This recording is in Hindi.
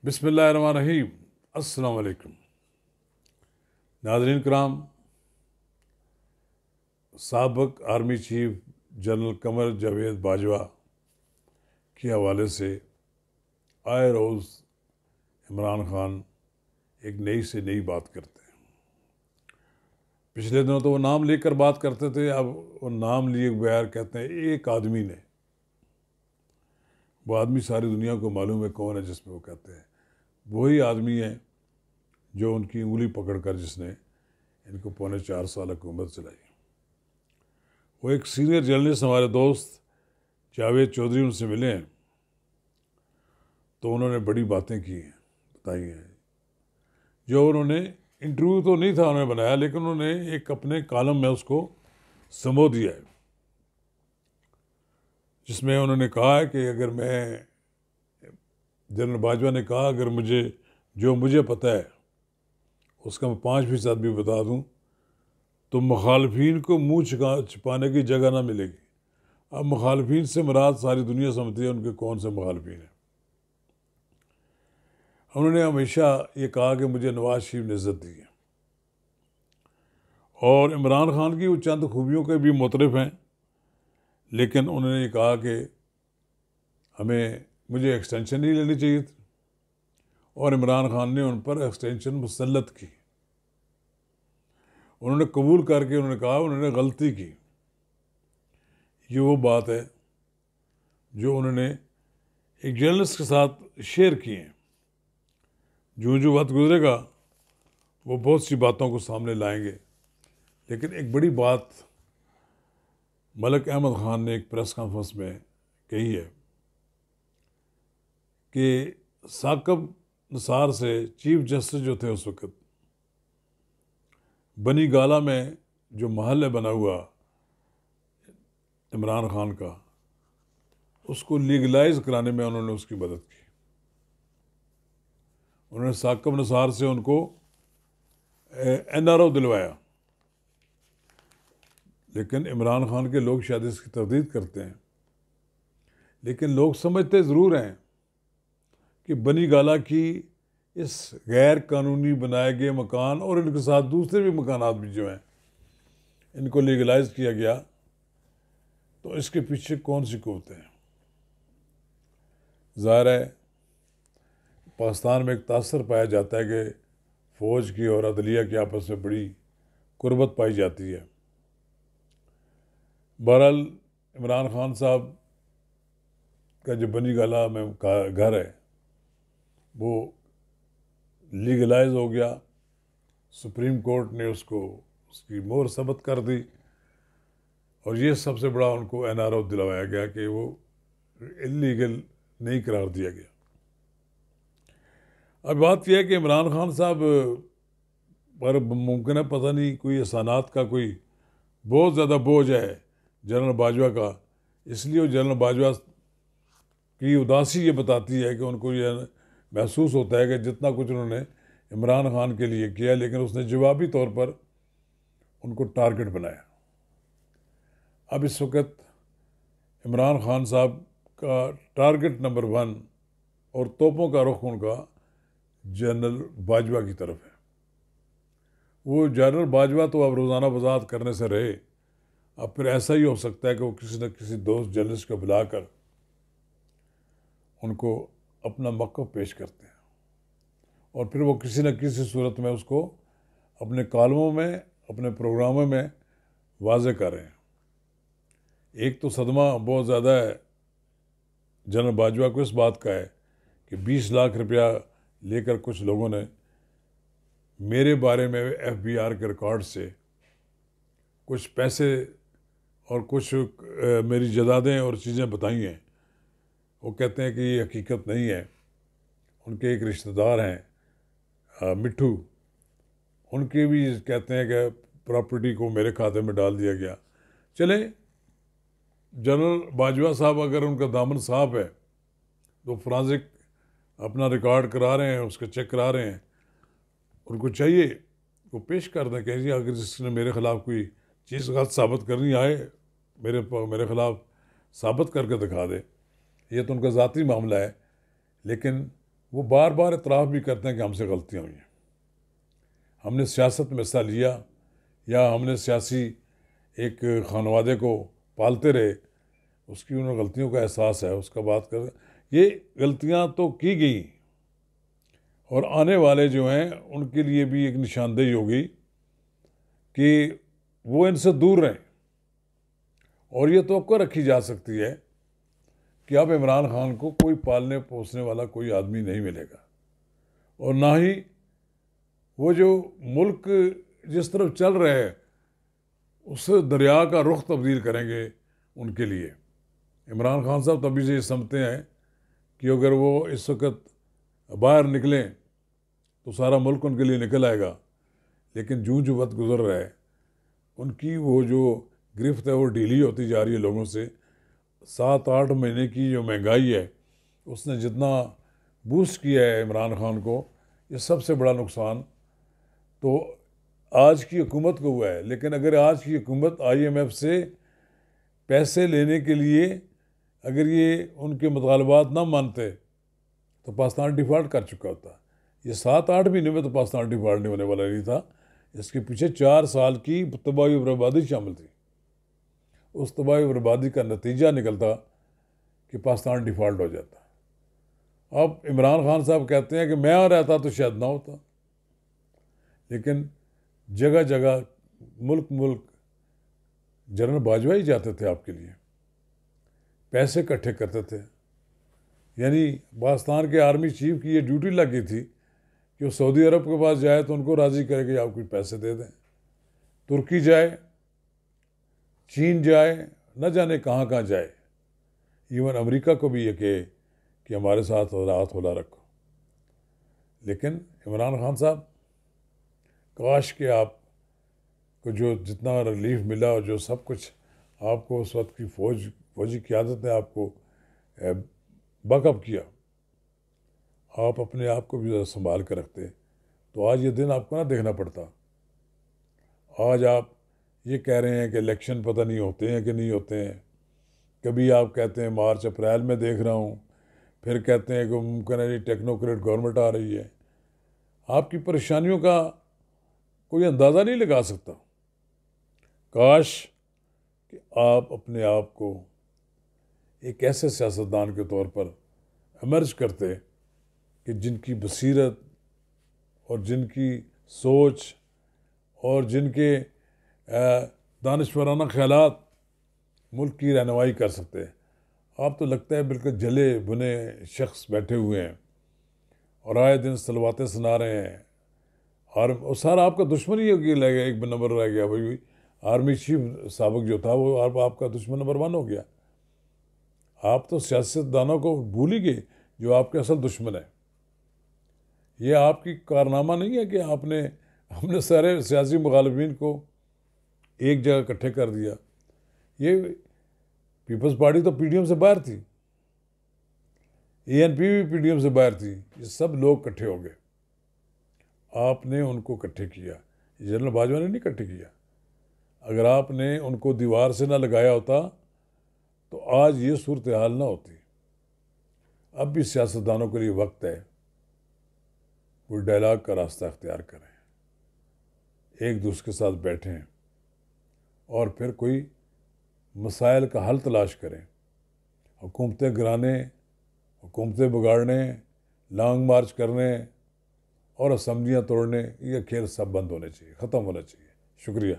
बिस्मिल्लाहिर्रहमानिर्रहीम। अस्सलाम वालेकुम। नाज़रीन कराम, साबिक़ army chief general Qamar Javed Bajwa के हवाले से आए रोज़ इमरान खान एक नई से नई बात करते हैं। पिछले दिनों तो वो नाम लेकर बात करते थे, अब वो नाम लिए बगैर कहते हैं एक आदमी ने। वो आदमी सारी दुनिया को मालूम है कौन है जिसमें वो कहते हैं वही आदमी है जो उनकी उंगली पकड़कर जिसने इनको 4.25 साल हुकूमत चलाई। वो एक सीनियर जर्नलिस्ट हमारे दोस्त जावेद चौधरी उनसे मिले हैं तो उन्होंने बड़ी बातें की हैं, बताई हैं। जो उन्होंने इंटरव्यू तो नहीं था उन्होंने बनाया, लेकिन उन्होंने एक अपने कॉलम में उसको समो दिया है, जिसमें उन्होंने कहा है कि अगर मैं, जनरल बाजवा ने कहा, अगर मुझे पता है उसका मैं 5% भी बता दूं तो मुखालफीन को मुंह छिपाने की जगह ना मिलेगी। अब मुखालफीन से मुराद सारी दुनिया समझती है उनके कौन से मुखालफीन हैं। उन्होंने हमेशा ये कहा कि मुझे नवाज शरीफ ने इज़्ज़त दी है और इमरान खान की वो चंद खूबियों के भी मुतरफ हैं, लेकिन उन्होंने ये कहा कि मुझे एक्सटेंशन नहीं लेनी चाहिए थी और इमरान खान ने उन पर एक्सटेंशन मुसल्लत की। उन्होंने कबूल करके उन्होंने कहा उन्होंने गलती की। ये वो बात है जो उन्होंने एक जर्नलिस्ट के साथ शेयर की है। जो वक्त गुजरेगा वो बहुत सी बातों को सामने लाएंगे, लेकिन एक बड़ी बात मलिक अहमद खान ने एक प्रेस कॉन्फ्रेंस में कही है कि साकिब निसार से चीफ जस्टिस जो थे उस वक्त, बनी गाला में जो महल है बना हुआ इमरान खान का, उसको लीगलाइज कराने में उन्होंने उसकी मदद की। उन्होंने साकिब निसार से उनको NRO दिलवाया, लेकिन इमरान खान के लोग शायद इसकी तरदीद करते हैं, लेकिन लोग समझते ज़रूर हैं कि बनी गाला की इस गैर कानूनी बनाए गए मकान और इनके साथ दूसरे भी मकानात भी जो हैं इनको लीगलाइज किया गया, तो इसके पीछे कौन सी कुव्वतें हैं। ज़ाहिर है पाकिस्तान में एक तासर पाया जाता है कि फ़ौज की और अदलिया की आपस में बड़ी कुर्बत पाई जाती है। बहरहाल इमरान खान साहब का जो बनी गाला में घर है वो लीगलाइज हो गया। सुप्रीम कोर्ट ने उसकी मोहर सबत कर दी और ये सबसे बड़ा उनको NRO दिलवाया गया कि वो इलीगल नहीं करार दिया गया। अब बात यह है कि इमरान खान साहब पर मुमकिन है पता नहीं कोई एहसानात का कोई बहुत ज़्यादा बोझ है जनरल बाजवा का, इसलिए वो जनरल बाजवा की उदासी ये बताती है कि उनको ये महसूस होता है कि जितना कुछ उन्होंने इमरान खान के लिए किया, लेकिन उसने जवाबी तौर पर उनको टारगेट बनाया। अब इस वक्त इमरान खान साहब का टारगेट नंबर 1 और तोपों का रुख उनका जनरल बाजवा की तरफ है। वो जनरल बाजवा तो अब रोज़ाना वजाहत करने से रहे, अब फिर ऐसा ही हो सकता है कि वो किसी न किसी दोस्त जर्नलिस्ट को बुलाकर उनको अपना मौक़िफ़ पेश करते हैं और फिर वो किसी न किसी सूरत में उसको अपने कॉलमों में, अपने प्रोग्रामों में वाज़े कर रहे हैं। एक तो सदमा बहुत ज़्यादा है जनरल बाजवा को इस बात का है कि 20 लाख रुपया लेकर कुछ लोगों ने मेरे बारे में FBR के रिकॉर्ड से कुछ पैसे और कुछ मेरी जदादें और चीज़ें बताई हैं। वो कहते हैं कि ये हकीकत नहीं है। उनके एक रिश्तेदार हैं मिट्ठू, उनके भी कहते हैं कि प्रॉपर्टी को मेरे खाते में डाल दिया गया। चले जनरल बाजवा साहब अगर उनका दामन साफ है तो फोरेंसिक अपना रिकॉर्ड करा रहे हैं, उसका चेक करा रहे हैं, उनको चाहिए वो पेश कर दें। कहिए अगर जिसने मेरे ख़िलाफ़ कोई चीज़ गलत साबित करनी आए मेरे ख़िलाफ़ साबित करके दिखा दे। ये तो उनका ज़ाती मामला है, लेकिन वो बार बार इतराफ़ भी करते हैं कि हमसे गलतियाँ हुई हैं, हमने सियासत में हिस्सा लिया या हमने सियासी एक खानवादे को पालते रहे, उसकी उन गलतियों का एहसास है, उसका बात कर। ये गलतियां तो की गई और आने वाले जो हैं उनके लिए भी एक निशानदेही होगी कि वो इनसे दूर रहें। और ये तवक्को रखी जा सकती है कि अब इमरान खान को कोई पालने पोसने वाला कोई आदमी नहीं मिलेगा, और ना ही वो जो मुल्क जिस तरफ चल रहे हैं उस दरिया का रुख तब्दील करेंगे उनके लिए। इमरान खान साहब तभी से ये समझते हैं कि अगर वो इस वक्त बाहर निकलें तो सारा मुल्क उनके लिए निकल आएगा, लेकिन जूं जूं वक्त गुजर रहा है उनकी वो जो गिरफ्त है वो ढीली होती जा रही है लोगों से। 7-8 महीने की जो महंगाई है उसने जितना बूस्ट किया है इमरान खान को, ये सबसे बड़ा नुकसान तो आज की हुकूमत को हुआ है। लेकिन अगर आज की हुकूमत IMF से पैसे लेने के लिए अगर ये उनके मुतालबात ना मानते तो पाकिस्तान डिफ़ॉल्ट कर चुका होता। ये 7-8 महीने में तो पाकिस्तान डिफ़ॉल्ट नहीं होने वाला नहीं था, इसके पीछे 4 साल की तबाही बर्बादी शामिल थी। उस तबाही बर्बादी का नतीजा निकलता कि पाकिस्तान डिफ़ॉल्ट हो जाता। अब इमरान खान साहब कहते हैं कि मैं आ रहता तो शायद ना होता, लेकिन जगह जगह मुल्क मुल्क जनरल बाजवा ही जाते थे आपके लिए, पैसे इकट्ठे करते थे। यानी पाकिस्तान के आर्मी चीफ की ये ड्यूटी लगी थी कि वो सऊदी अरब के पास जाए तो उनको राज़ी करे कि आप कुछ पैसे दे दें, तुर्की जाए, चीन जाए, न जाने कहाँ कहाँ जाए, इवन अमेरिका को भी ये कहे कि हमारे साथ हाथ होला रखो। लेकिन इमरान खान साहब, काश के आपको जो जितना रिलीफ मिला और जो सब कुछ आपको उस वक्त की फौजी क़यादत ने आपको बकअप किया, आप अपने आप को भी ज़रा संभाल कर रखते तो आज ये दिन आपको ना देखना पड़ता। आज आप ये कह रहे हैं कि इलेक्शन पता नहीं होते हैं कि नहीं होते हैं, कभी आप कहते हैं मार्च अप्रैल में देख रहा हूँ, फिर कहते हैं कि मुमकिन है टेक्नोक्रेट गवर्नमेंट आ रही है। आपकी परेशानियों का कोई अंदाज़ा नहीं लगा सकता। काश कि आप अपने आप को एक ऐसे सियासतदान के तौर पर एमर्ज करते कि जिनकी बसीरत और जिनकी सोच और जिनके दानिशवराना ख्यालात मुल्क की रहनुमाई कर सकते हैं। आप तो लगता है बिल्कुल जले भुने शख्स बैठे हुए हैं और आए दिन सलवातें सुना रहे हैं, और सारा आपका दुश्मन ही रह गया, एक नंबर रह गया भाई। आर्मी चीफ साबिक जो था वो आपका दुश्मन नंबर 1 हो गया। आप तो सियासतदानों को भूल ही गए जो आपके असल दुश्मन है। ये आपकी कारनामा नहीं है कि हमने सारे सियासी मुखालिफिन को एक जगह इकट्ठे कर दिया। ये पीपल्स पार्टी तो PDM से बाहर थी, ANP भी PDM से बाहर थी, ये सब लोग इकट्ठे हो गए, आपने उनको इकट्ठे किया। जनरल बाजवा ने नहीं इकट्ठे किया। अगर आपने उनको दीवार से ना लगाया होता तो आज ये सूरत हाल ना होती। अब भी सियासतदानों के लिए वक्त है वो डायलॉग का रास्ता अख्तियार करें, एक दूसरे के साथ बैठें और फिर कोई मसाइल का हल तलाश करें। हुकूमतें गिराने, हुकूमतें बिगाड़ने, लॉन्ग मार्च करने और असम्बलियाँ तोड़ने, ये खेल सब बंद होने चाहिए, ख़त्म होना चाहिए। शुक्रिया।